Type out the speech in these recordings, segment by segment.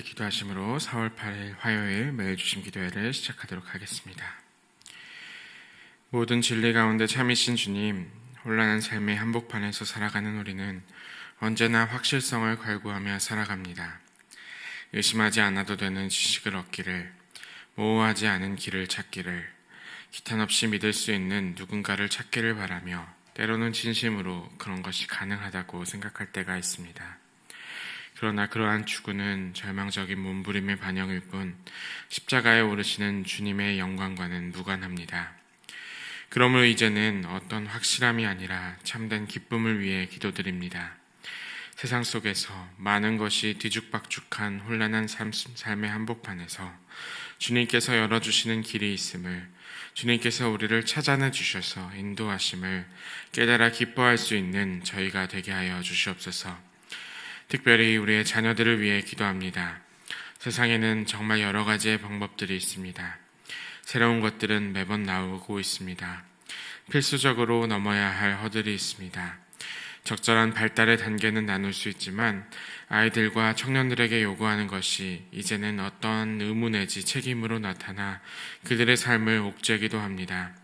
기도하심으로 4월 8일 화요일 매일 주심 기도회를 시작하도록 하겠습니다. 모든 진리 가운데 참이신 주님, 혼란한 삶의 한복판에서 살아가는 우리는 언제나 확실성을 갈구하며 살아갑니다. 의심하지 않아도 되는 지식을 얻기를, 모호하지 않은 길을 찾기를, 기탄 없이 믿을 수 있는 누군가를 찾기를 바라며 때로는 진심으로 그런 것이 가능하다고 생각할 때가 있습니다. 그러나 그러한 추구는 절망적인 몸부림의 반영일 뿐 십자가에 오르시는 주님의 영광과는 무관합니다. 그러므로 이제는 어떤 확실함이 아니라 참된 기쁨을 위해 기도드립니다. 세상 속에서 많은 것이 뒤죽박죽한 혼란한 삶의 한복판에서 주님께서 열어주시는 길이 있음을, 주님께서 우리를 찾아내 주셔서 인도하심을 깨달아 기뻐할 수 있는 저희가 되게 하여 주시옵소서. 특별히 우리의 자녀들을 위해 기도합니다. 세상에는 정말 여러 가지의 방법들이 있습니다. 새로운 것들은 매번 나오고 있습니다. 필수적으로 넘어야 할 허들이 있습니다. 적절한 발달의 단계는 나눌 수 있지만 아이들과 청년들에게 요구하는 것이 이제는 어떤 의무 내지 책임으로 나타나 그들의 삶을 옥죄기도 합니다.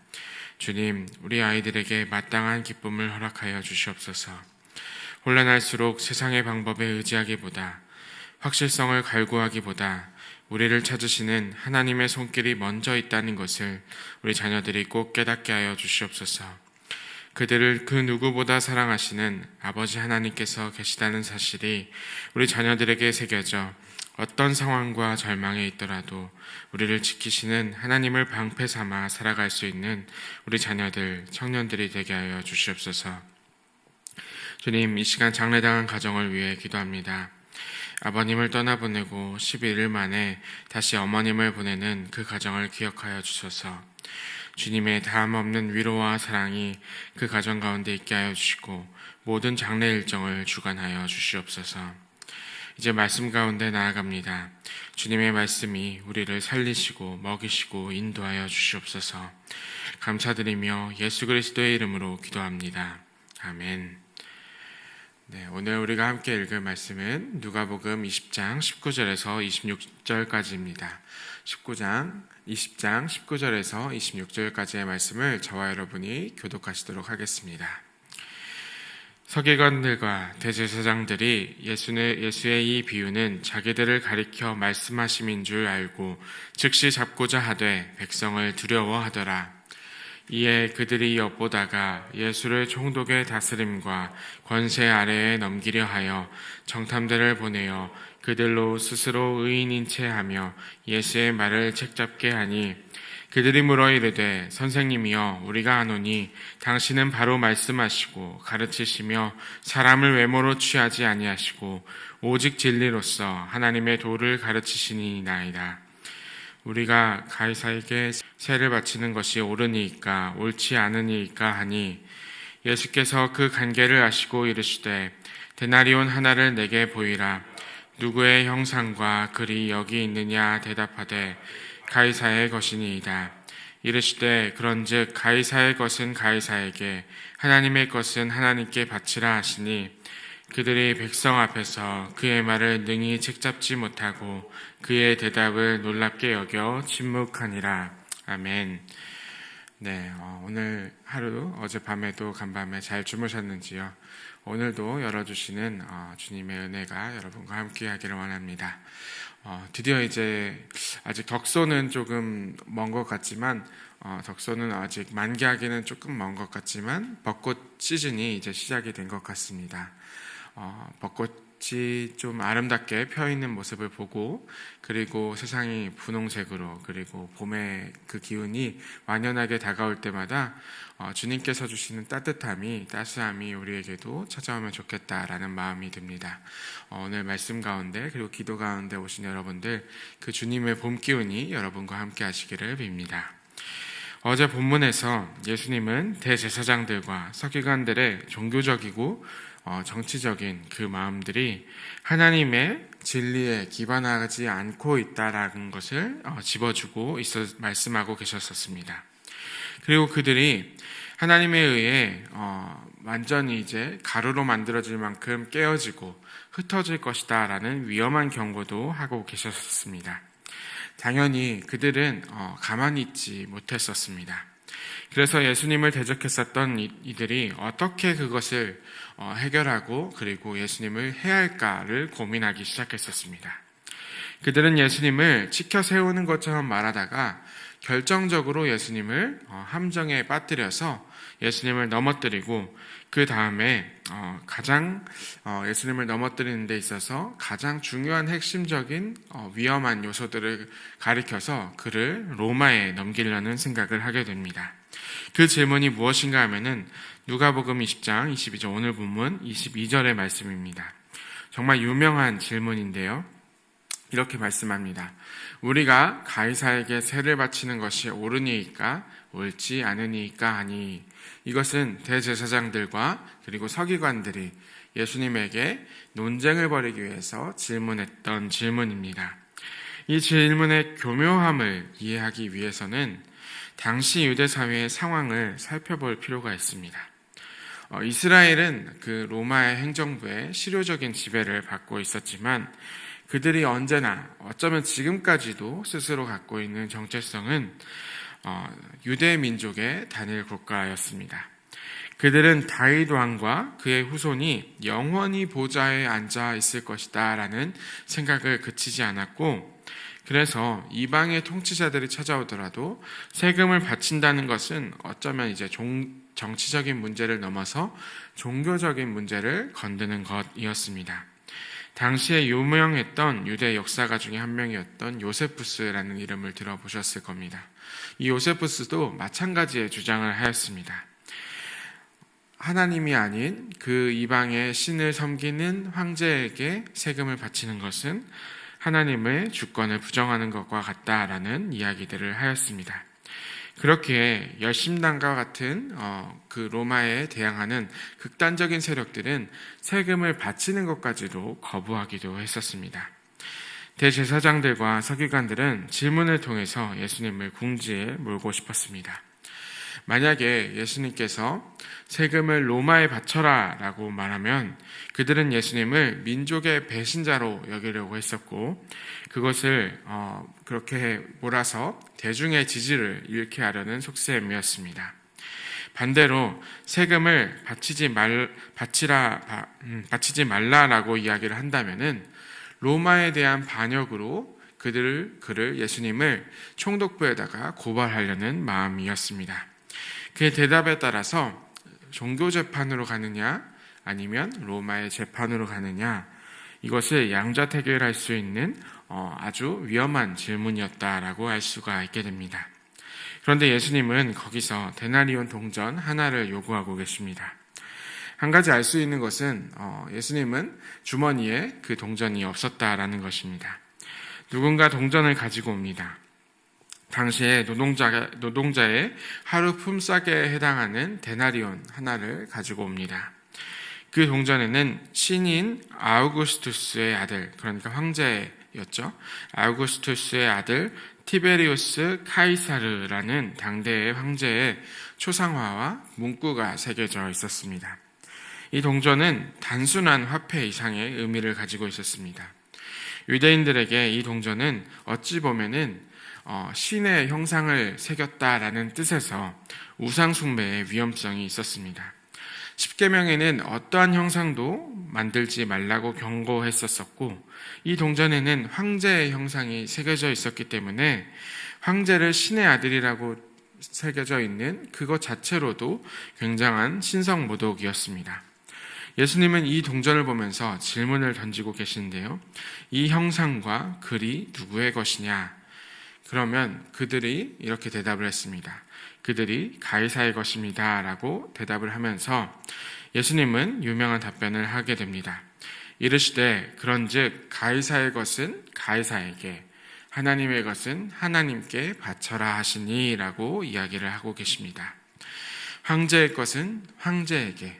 주님, 우리 아이들에게 마땅한 기쁨을 허락하여 주시옵소서. 혼란할수록 세상의 방법에 의지하기보다, 확실성을 갈구하기보다 우리를 찾으시는 하나님의 손길이 먼저 있다는 것을 우리 자녀들이 꼭 깨닫게 하여 주시옵소서. 그들을 그 누구보다 사랑하시는 아버지 하나님께서 계시다는 사실이 우리 자녀들에게 새겨져 어떤 상황과 절망에 있더라도 우리를 지키시는 하나님을 방패 삼아 살아갈 수 있는 우리 자녀들, 청년들이 되게 하여 주시옵소서. 주님, 이 시간 장례당한 가정을 위해 기도합니다. 아버님을 떠나보내고 11일 만에 다시 어머님을 보내는 그 가정을 기억하여 주셔서 주님의 다함없는 위로와 사랑이 그 가정 가운데 있게 하여 주시고 모든 장례 일정을 주관하여 주시옵소서. 이제 말씀 가운데 나아갑니다. 주님의 말씀이 우리를 살리시고 먹이시고 인도하여 주시옵소서. 감사드리며 예수 그리스도의 이름으로 기도합니다. 아멘. 오늘 우리가 함께 읽을 말씀은 누가복음 20장 19절에서 26절까지입니다. 20장 19절에서 26절까지의 말씀을 저와 여러분이 교독하시도록 하겠습니다. 서기관들과 대제사장들이 예수의 이 비유는 자기들을 가리켜 말씀하심인 줄 알고 즉시 잡고자 하되 백성을 두려워하더라. 이에 그들이 엿보다가 예수를 총독의 다스림과 권세 아래에 넘기려 하여 정탐들을 보내어 그들로 스스로 의인인 채 하며 예수의 말을 책잡게 하니 그들이 물어 이르되 선생님이여 우리가 아노니 당신은 바로 말씀하시고 가르치시며 사람을 외모로 취하지 아니하시고 오직 진리로서 하나님의 도를 가르치시니이다. 우리가 가이사에게 세를 바치는 것이 옳으니이까 옳지 않으니이까 하니 예수께서 그 관계를 아시고 이르시되 데나리온 하나를 내게 보이라. 누구의 형상과 글이 여기 있느냐 대답하되 가이사의 것이니이다. 이르시되 그런즉 가이사의 것은 가이사에게 하나님의 것은 하나님께 바치라 하시니 그들이 백성 앞에서 그의 말을 능히 책잡지 못하고 그의 대답을 놀랍게 여겨 침묵하니라. 아멘. 오늘 하루 어젯밤에도 간밤에 잘 주무셨는지요? 오늘도 열어주시는 주님의 은혜가 여러분과 함께 하기를 원합니다. 드디어 이제 아직 덕소는 조금 먼 것 같지만 덕소는 아직 만개하기는 조금 먼 것 같지만 벚꽃 시즌이 이제 시작이 된 것 같습니다. 벚꽃이 좀 아름답게 펴있는 모습을 보고 그리고 세상이 분홍색으로 그리고 봄의 그 기운이 완연하게 다가올 때마다 주님께서 주시는 따스함이 우리에게도 찾아오면 좋겠다라는 마음이 듭니다. 오늘 말씀 가운데 그리고 기도 가운데 오신 여러분들 그 주님의 봄 기운이 여러분과 함께 하시기를 빕니다. 어제 본문에서 예수님은 대제사장들과 서기관들의 종교적이고 정치적인 그 마음들이 하나님의 진리에 기반하지 않고 있다라는 것을 집어주고 말씀하고 계셨었습니다. 그리고 그들이 하나님에 의해 완전히 이제 가루로 만들어질 만큼 깨어지고 흩어질 것이다 라는 위험한 경고도 하고 계셨습니다. 당연히 그들은 가만히 있지 못했었습니다. 그래서 예수님을 대적했었던 이들이 어떻게 그것을 해결하고 그리고 예수님을 해야 할까를 고민하기 시작했었습니다. 그들은 예수님을 지켜 세우는 것처럼 말하다가 결정적으로 예수님을 함정에 빠뜨려서 예수님을 넘어뜨리고 그 다음에 예수님을 넘어뜨리는 데 있어서 가장 중요한 핵심적인 위험한 요소들을 가리켜서 그를 로마에 넘기려는 생각을 하게 됩니다. 그 질문이 무엇인가 하면은 누가복음 20장 22절 오늘 본문 22절의 말씀입니다. 정말 유명한 질문인데요. 이렇게 말씀합니다. 우리가 가이사에게 세를 바치는 것이 옳으니이까 옳지 않으니이까 하니, 이것은 대제사장들과 그리고 서기관들이 예수님에게 논쟁을 벌이기 위해서 질문했던 질문입니다. 이 질문의 교묘함을 이해하기 위해서는 당시 유대 사회의 상황을 살펴볼 필요가 있습니다. 이스라엘은 그 로마의 행정부의 실효적인 지배를 받고 있었지만 그들이 언제나 어쩌면 지금까지도 스스로 갖고 있는 정체성은 유대 민족의 단일 국가였습니다. 그들은 다윗 왕과 그의 후손이 영원히 보좌에 앉아 있을 것이다 라는 생각을 그치지 않았고, 그래서 이방의 통치자들이 찾아오더라도 세금을 바친다는 것은 어쩌면 이제 정치적인 문제를 넘어서 종교적인 문제를 건드는 것이었습니다. 당시에 유명했던 유대 역사가 중에 한 명이었던 요세푸스라는 이름을 들어보셨을 겁니다. 이 요세푸스도 마찬가지의 주장을 하였습니다. 하나님이 아닌 그 이방의 신을 섬기는 황제에게 세금을 바치는 것은 하나님의 주권을 부정하는 것과 같다라는 이야기들을 하였습니다. 그렇게 열심당과 같은 그 로마에 대항하는 극단적인 세력들은 세금을 바치는 것까지도 거부하기도 했었습니다. 대제사장들과 서기관들은 질문을 통해서 예수님을 궁지에 몰고 싶었습니다. 만약에 예수님께서 세금을 로마에 바쳐라 라고 말하면 그들은 예수님을 민족의 배신자로 여기려고 했었고, 그것을 그렇게 몰아서 대중의 지지를 잃게 하려는 속셈이었습니다. 반대로 세금을 바치지 말라라고 이야기를 한다면은 로마에 대한 반역으로 그를 예수님을 총독부에다가 고발하려는 마음이었습니다. 그의 대답에 따라서 종교 재판으로 가느냐 아니면 로마의 재판으로 가느냐, 이것을 양자택일할 수 있는 아주 위험한 질문이었다라고 알 수가 있게 됩니다. 그런데 예수님은 거기서 데나리온 동전 하나를 요구하고 계십니다. 한 가지 알 수 있는 것은 예수님은 주머니에 그 동전이 없었다라는 것입니다. 누군가 동전을 가지고 옵니다. 당시에 노동자의 하루 품삯에 해당하는 데나리온 하나를 가지고 옵니다. 그 동전에는 신인 아우구스투스의 아들, 그러니까 황제였죠. 아우구스투스의 아들 티베리우스 카이사르라는 당대의 황제의 초상화와 문구가 새겨져 있었습니다. 이 동전은 단순한 화폐 이상의 의미를 가지고 있었습니다. 유대인들에게 이 동전은 어찌 보면은 신의 형상을 새겼다라는 뜻에서 우상 숭배의 위험성이 있었습니다. 십계명에는 어떠한 형상도 만들지 말라고 경고했었고, 이 동전에는 황제의 형상이 새겨져 있었기 때문에 황제를 신의 아들이라고 새겨져 있는 그것 자체로도 굉장한 신성모독이었습니다. 예수님은 이 동전을 보면서 질문을 던지고 계시는데요. 이 형상과 글이 누구의 것이냐? 그러면 그들이 이렇게 대답을 했습니다. 그들이 가이사의 것입니다 라고 대답을 하면서 예수님은 유명한 답변을 하게 됩니다. 이르시되 그런즉 가이사의 것은 가이사에게, 하나님의 것은 하나님께 바쳐라 하시니 라고 이야기를 하고 계십니다. 황제의 것은 황제에게,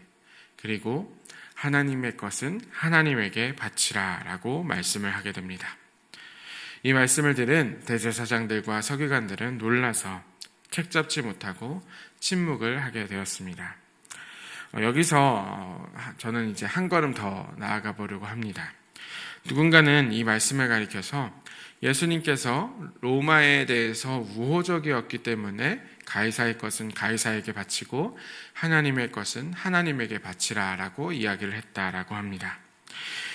그리고 하나님의 것은 하나님에게 바치라 라고 말씀을 하게 됩니다. 이 말씀을 들은 대제사장들과 서기관들은 놀라서 책잡지 못하고 침묵을 하게 되었습니다. 여기서 저는 이제 한 걸음 더 나아가 보려고 합니다. 누군가는 이 말씀을 가리켜서 예수님께서 로마에 대해서 우호적이었기 때문에 가이사의 것은 가이사에게 바치고 하나님의 것은 하나님에게 바치라 라고 이야기를 했다라고 합니다.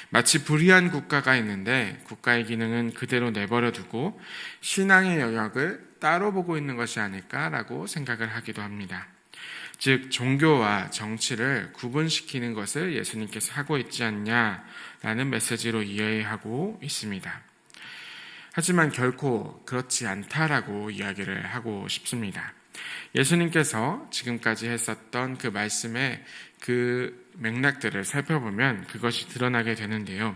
마치 불의한 국가가 있는데 국가의 기능은 그대로 내버려 두고 신앙의 영역을 따로 보고 있는 것이 아닐까라고 생각을 하기도 합니다. 즉 종교와 정치를 구분시키는 것을 예수님께서 하고 있지 않냐라는 메시지로 이해하고 있습니다. 하지만 결코 그렇지 않다라고 이야기를 하고 싶습니다. 예수님께서 지금까지 했었던 그 말씀의 그 맥락들을 살펴보면 그것이 드러나게 되는데요.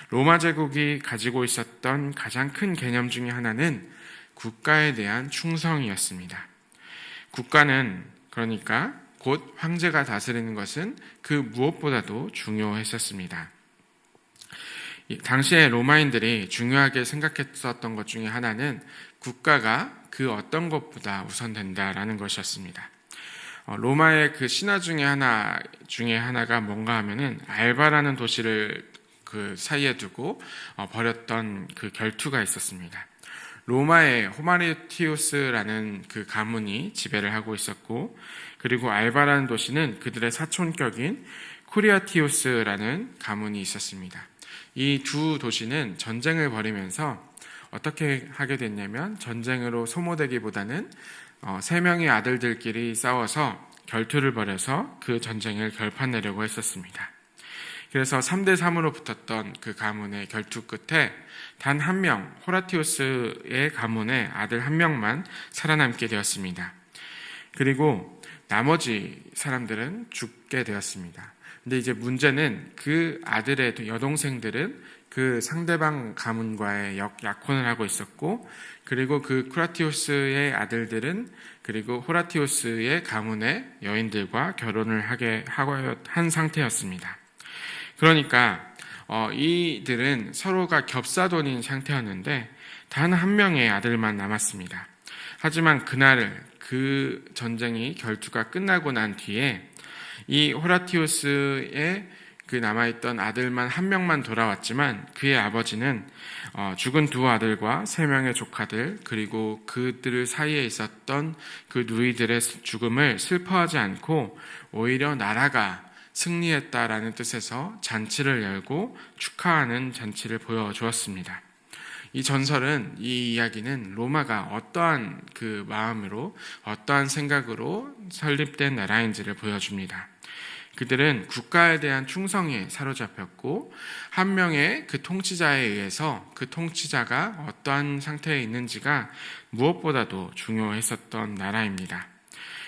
로마 제국이 가지고 있었던 가장 큰 개념 중에 하나는 국가에 대한 충성이었습니다. 국가는 그러니까 곧 황제가 다스리는 것은 그 무엇보다도 중요했었습니다. 당시에 로마인들이 중요하게 생각했었던 것 중에 하나는 국가가 그 어떤 것보다 우선된다라는 것이었습니다. 로마의 그 신화 중에 하나가 뭔가 하면은 알바라는 도시를 그 사이에 두고 벌였던 그 결투가 있었습니다. 로마의 호마리티우스라는 그 가문이 지배를 하고 있었고, 그리고 알바라는 도시는 그들의 사촌격인 쿠리아티우스라는 가문이 있었습니다. 이 두 도시는 전쟁을 벌이면서 어떻게 하게 됐냐면 전쟁으로 소모되기보다는 3명의 아들들끼리 싸워서 결투를 벌여서 그 전쟁을 결판내려고 했었습니다. 그래서 3대3으로 붙었던 그 가문의 결투 끝에 단 한 명, 호라티우스의 가문의 아들 한 명만 살아남게 되었습니다. 그리고 나머지 사람들은 죽게 되었습니다. 근데 이제 문제는 그 아들의 여동생들은 그 상대방 가문과의 약혼을 하고 있었고, 그리고 그 쿠라티우스의 아들들은 그리고 호라티우스의 가문의 여인들과 결혼을 한 상태였습니다. 그러니까 이들은 서로가 겹사돈인 상태였는데 단 한 명의 아들만 남았습니다. 하지만 그날 그 전쟁이 결투가 끝나고 난 뒤에 이 호라티우스의 그 남아있던 아들만 한 명만 돌아왔지만 그의 아버지는 죽은 두 아들과 3명의 조카들 그리고 그들 사이에 있었던 그 누이들의 죽음을 슬퍼하지 않고 오히려 나라가 승리했다라는 뜻에서 잔치를 열고 축하하는 잔치를 보여주었습니다. 이 전설은, 이 이야기는 로마가 어떠한 그 마음으로, 어떠한 생각으로 설립된 나라인지를 보여줍니다. 그들은 국가에 대한 충성에 사로잡혔고 한 명의 그 통치자에 의해서 그 통치자가 어떠한 상태에 있는지가 무엇보다도 중요했었던 나라입니다.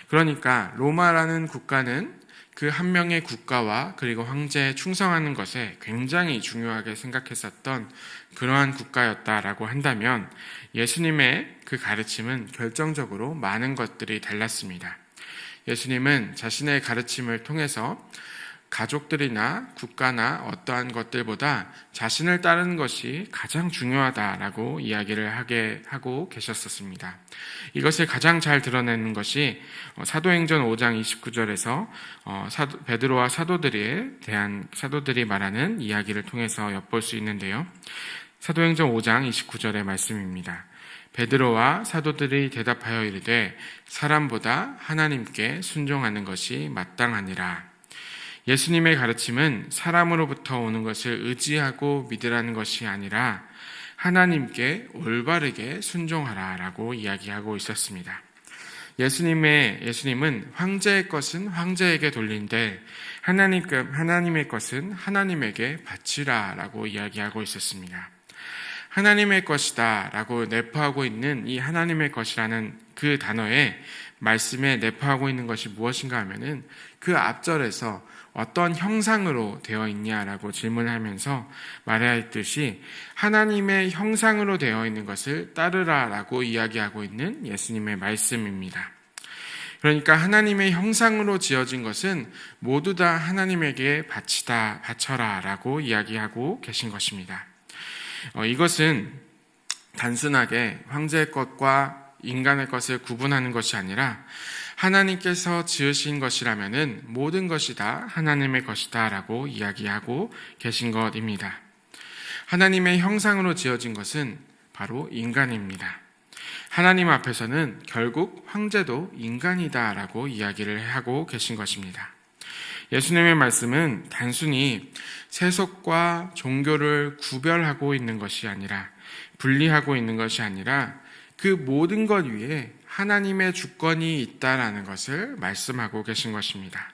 그러니까 로마라는 국가는 그 한 명의 국가와 그리고 황제에 충성하는 것에 굉장히 중요하게 생각했었던 그러한 국가였다라고 한다면 예수님의 그 가르침은 결정적으로 많은 것들이 달랐습니다. 예수님은 자신의 가르침을 통해서 가족들이나 국가나 어떠한 것들보다 자신을 따르는 것이 가장 중요하다라고 이야기를 하고 계셨었습니다. 이것을 가장 잘 드러내는 것이 사도행전 5장 29절에서 베드로와 사도들이 말하는 이야기를 통해서 엿볼 수 있는데요. 사도행전 5장 29절의 말씀입니다. 베드로와 사도들이 대답하여 이르되 사람보다 하나님께 순종하는 것이 마땅하니라. 예수님의 가르침은 사람으로부터 오는 것을 의지하고 믿으라는 것이 아니라 하나님께 올바르게 순종하라라고 이야기하고 있었습니다. 예수님은 황제의 것은 황제에게 돌린데 하나님의 것은 하나님에게 바치라라고 이야기하고 있었습니다. 하나님의 것이다 라고 내포하고 있는 이 하나님의 것이라는 그 단어에 말씀에 내포하고 있는 것이 무엇인가 하면은 그 앞절에서 어떤 형상으로 되어 있냐라고 질문하면서 말하였듯이 하나님의 형상으로 되어 있는 것을 따르라라고 이야기하고 있는 예수님의 말씀입니다. 그러니까 하나님의 형상으로 지어진 것은 모두 다 하나님에게 바쳐라 라고 이야기하고 계신 것입니다. 이것은 단순하게 황제의 것과 인간의 것을 구분하는 것이 아니라 하나님께서 지으신 것이라면은 모든 것이 다 하나님의 것이다 라고 이야기하고 계신 것입니다. 하나님의 형상으로 지어진 것은 바로 인간입니다. 하나님 앞에서는 결국 황제도 인간이다 라고 이야기를 하고 계신 것입니다. 예수님의 말씀은 단순히 세속과 종교를 구별하고 있는 것이 아니라, 분리하고 있는 것이 아니라 그 모든 것 위에 하나님의 주권이 있다라는 것을 말씀하고 계신 것입니다.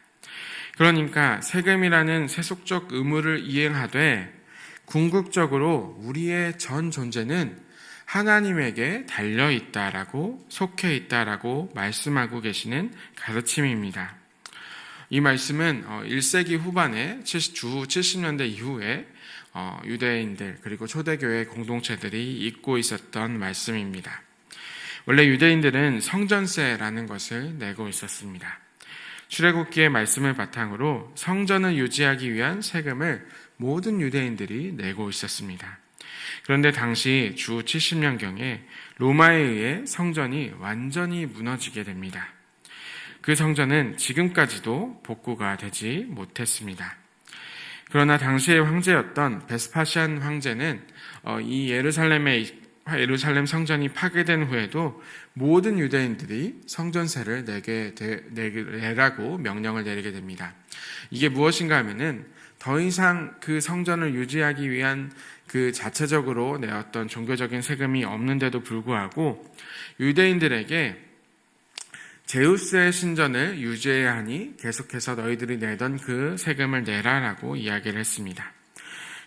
그러니까 세금이라는 세속적 의무를 이행하되 궁극적으로 우리의 전 존재는 하나님에게 달려있다라고, 속해 있다라고 말씀하고 계시는 가르침입니다. 이 말씀은 1세기 후반에 주 70년대 이후에 유대인들 그리고 초대교회 공동체들이 잊고 있었던 말씀입니다. 원래 유대인들은 성전세라는 것을 내고 있었습니다. 출애굽기의 말씀을 바탕으로 성전을 유지하기 위한 세금을 모든 유대인들이 내고 있었습니다. 그런데 당시 주 70년경에 로마에 의해 성전이 완전히 무너지게 됩니다. 그 성전은 지금까지도 복구가 되지 못했습니다. 그러나 당시의 황제였던 베스파시안 황제는 이 예루살렘 성전이 파괴된 후에도 모든 유대인들이 성전세를 내라고 명령을 내리게 됩니다. 이게 무엇인가 하면은 더 이상 그 성전을 유지하기 위한 그 자체적으로 내었던 종교적인 세금이 없는데도 불구하고 유대인들에게 제우스의 신전을 유지해야 하니 계속해서 너희들이 내던 그 세금을 내라라고 이야기를 했습니다.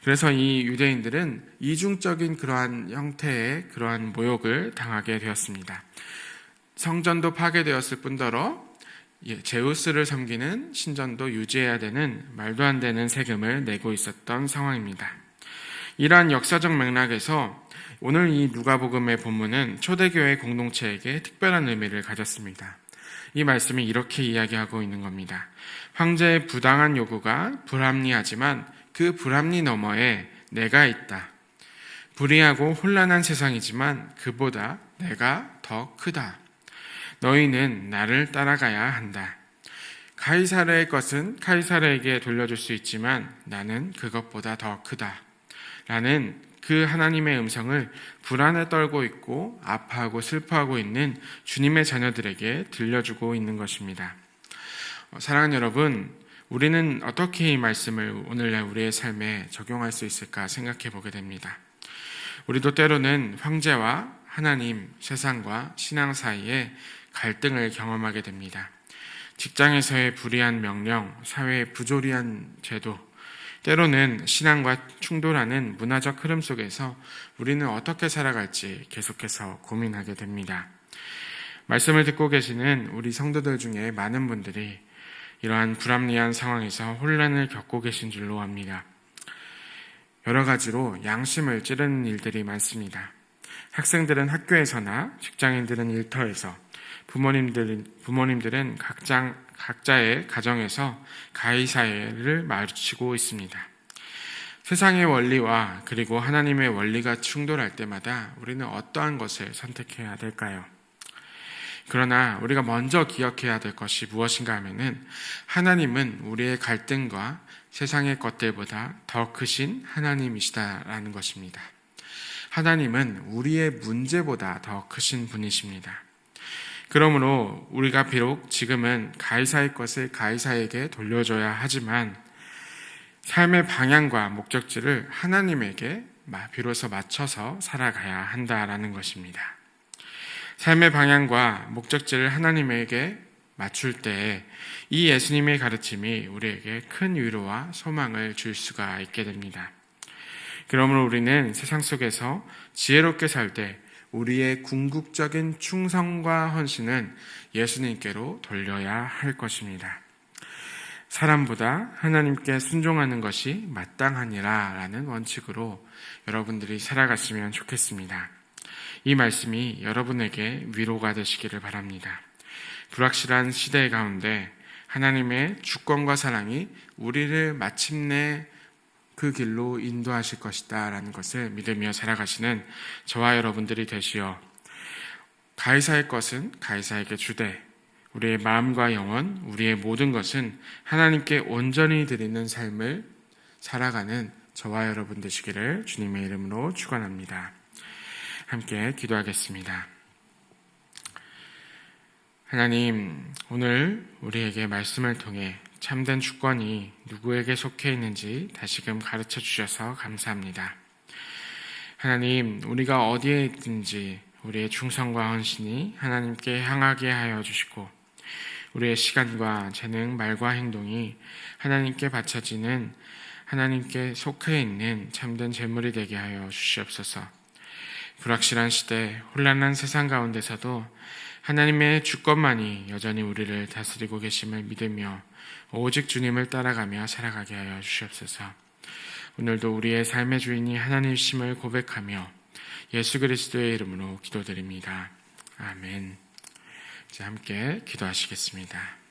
그래서 이 유대인들은 이중적인 그러한 형태의 그러한 모욕을 당하게 되었습니다. 성전도 파괴되었을 뿐더러 제우스를 섬기는 신전도 유지해야 되는 말도 안 되는 세금을 내고 있었던 상황입니다. 이러한 역사적 맥락에서 오늘 이 누가복음의 본문은 초대교회 공동체에게 특별한 의미를 가졌습니다. 이 말씀이 이렇게 이야기하고 있는 겁니다. 황제의 부당한 요구가 불합리하지만 그 불합리 너머에 내가 있다. 불의하고 혼란한 세상이지만 그보다 내가 더 크다. 너희는 나를 따라가야 한다. 가이사르의 것은 가이사르에게 돌려줄 수 있지만 나는 그것보다 더 크다. 라는 그 하나님의 음성을 불안에 떨고 있고 아파하고 슬퍼하고 있는 주님의 자녀들에게 들려주고 있는 것입니다. 사랑하는 여러분, 우리는 어떻게 이 말씀을 오늘날 우리의 삶에 적용할 수 있을까 생각해 보게 됩니다. 우리도 때로는 황제와 하나님, 세상과 신앙 사이에 갈등을 경험하게 됩니다. 직장에서의 불이한 명령, 사회의 부조리한 제도, 때로는 신앙과 충돌하는 문화적 흐름 속에서 우리는 어떻게 살아갈지 계속해서 고민하게 됩니다. 말씀을 듣고 계시는 우리 성도들 중에 많은 분들이 이러한 불합리한 상황에서 혼란을 겪고 계신 줄로 압니다. 여러 가지로 양심을 찌르는 일들이 많습니다. 학생들은 학교에서나 직장인들은 일터에서 부모님들은 각자의 가정에서 가히사회를 마주치고 있습니다. 세상의 원리와 그리고 하나님의 원리가 충돌할 때마다 우리는 어떠한 것을 선택해야 될까요? 그러나 우리가 먼저 기억해야 될 것이 무엇인가 하면은 하나님은 우리의 갈등과 세상의 것들보다 더 크신 하나님이시다라는 것입니다. 하나님은 우리의 문제보다 더 크신 분이십니다. 그러므로 우리가 비록 지금은 가이사의 것을 가이사에게 돌려줘야 하지만 삶의 방향과 목적지를 하나님에게 비로소 맞춰서 살아가야 한다라는 것입니다. 삶의 방향과 목적지를 하나님에게 맞출 때 이 예수님의 가르침이 우리에게 큰 위로와 소망을 줄 수가 있게 됩니다. 그러므로 우리는 세상 속에서 지혜롭게 살 때 우리의 궁극적인 충성과 헌신은 예수님께로 돌려야 할 것입니다. 사람보다 하나님께 순종하는 것이 마땅하니라 라는 원칙으로 여러분들이 살아갔으면 좋겠습니다. 이 말씀이 여러분에게 위로가 되시기를 바랍니다. 불확실한 시대 가운데 하나님의 주권과 사랑이 우리를 마침내 그 길로 인도하실 것이다 라는 것을 믿으며 살아가시는 저와 여러분들이 되시어 가이사의 것은 가이사에게 주되 우리의 마음과 영혼, 우리의 모든 것은 하나님께 온전히 드리는 삶을 살아가는 저와 여러분 되시기를 주님의 이름으로 축원합니다. 함께 기도하겠습니다. 하나님, 오늘 우리에게 말씀을 통해 참된 주권이 누구에게 속해 있는지 다시금 가르쳐 주셔서 감사합니다. 하나님, 우리가 어디에 있든지 우리의 충성과 헌신이 하나님께 향하게 하여 주시고 우리의 시간과 재능, 말과 행동이 하나님께 바쳐지는 하나님께 속해 있는 참된 재물이 되게 하여 주시옵소서. 불확실한 시대, 혼란한 세상 가운데서도 하나님의 주권만이 여전히 우리를 다스리고 계심을 믿으며 오직 주님을 따라가며 살아가게 하여 주시옵소서. 오늘도 우리의 삶의 주인이 하나님이심을 고백하며 예수 그리스도의 이름으로 기도드립니다. 아멘. 이제 함께 기도하시겠습니다.